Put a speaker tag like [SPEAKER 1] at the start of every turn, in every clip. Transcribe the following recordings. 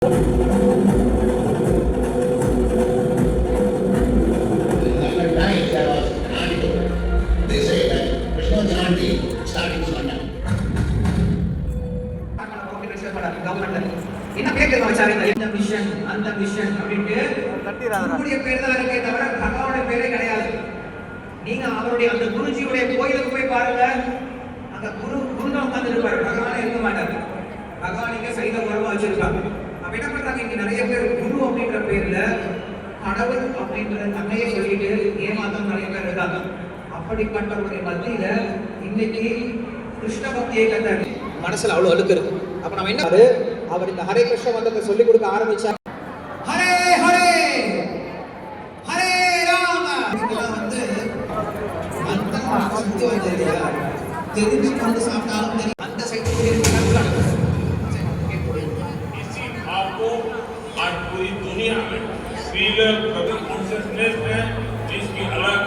[SPEAKER 1] என்ன கேட்கறது வச்சாருங்க இந்த மிஷன் அந்த மிஷன் அப்படின்ட்டு குருவுடைய பேர் தான் இருக்கே தவிர பகவானுடைய பேரே கிடையாது. நீங்க அவருடைய அந்த குருஜியுடைய கோயிலுக்கு போய் பாருங்க, அந்த குருதான் உட்கார்ந்து இருப்பாரு, பகவானே இருக்க மாட்டாரு. பகவான் இங்க சைத உறவா வச்சிருக்காங்க. அப்ப என்ன பண்றாங்க, இங்க நிறைய பேர் குரு அப்படின்ற பேர்ல கடவுள் அப்படின்ற தன்னையே சொல்லிட்டு ஏமாத்தம் நிறைய பேர் இருக்காங்க. அப்படிப்பட்டவருடைய மத்தியில இன்னைக்கு கிருஷ்ண பக்தியை கத்த மனசுல அவ்வளவு அழுக்கு இருக்கு. அப்ப நம்ம என்ன அவர் இந்த ஹரே கிருஷ்ண மந்திரத்தை சொல்லி கொடுக்க ஆரம்பிச்சார். ஹரே ஹரே ஹரே ராம இதெல்லாம் வந்து மந்திரம் சக்தி வந்தது தெரிஞ்சு கொண்டு சாப்பிட்டாலும் தெரியும் அந்த சக்தி
[SPEAKER 2] इसी भाव को आज पूरी दुनिया में फीलर प्रभु कॉन्शियसनेस है जिसकी अलग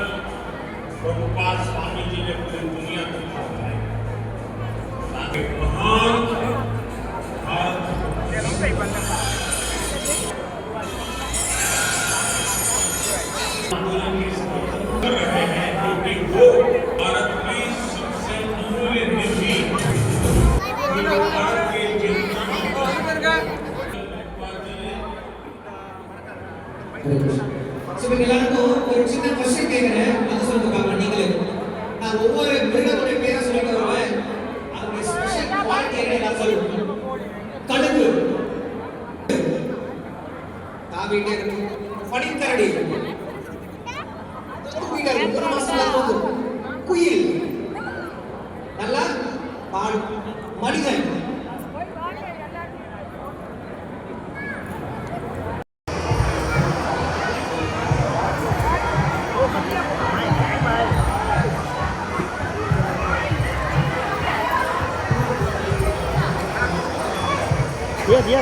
[SPEAKER 2] प्रभुपाद स्वामी जी ने पूरी दुनिया को बताया। महान कर रहे हैं क्योंकि वो भारत की सबसे मूल्य निधि भारत के
[SPEAKER 1] ஒரு சின்ன क्वेश्चन கேக்குறேன், அது சொல்லுங்க நீங்களே. நான் ஒவ்வொரு மிருகத்தோட பேரை சொல்லிட்டு வருவேன், அதோட ஸ்பெஷல் குவாலிட்டி என்ன சொல்லுங்க. கடுகு, தாவிட்டே இருக்கும், பனிக்கரடி, தூக்கிட்டே இருக்கும், ஒரு மாசத்துல தூக்கும், குயில், நல்லா பால், மனிதன்.
[SPEAKER 3] dia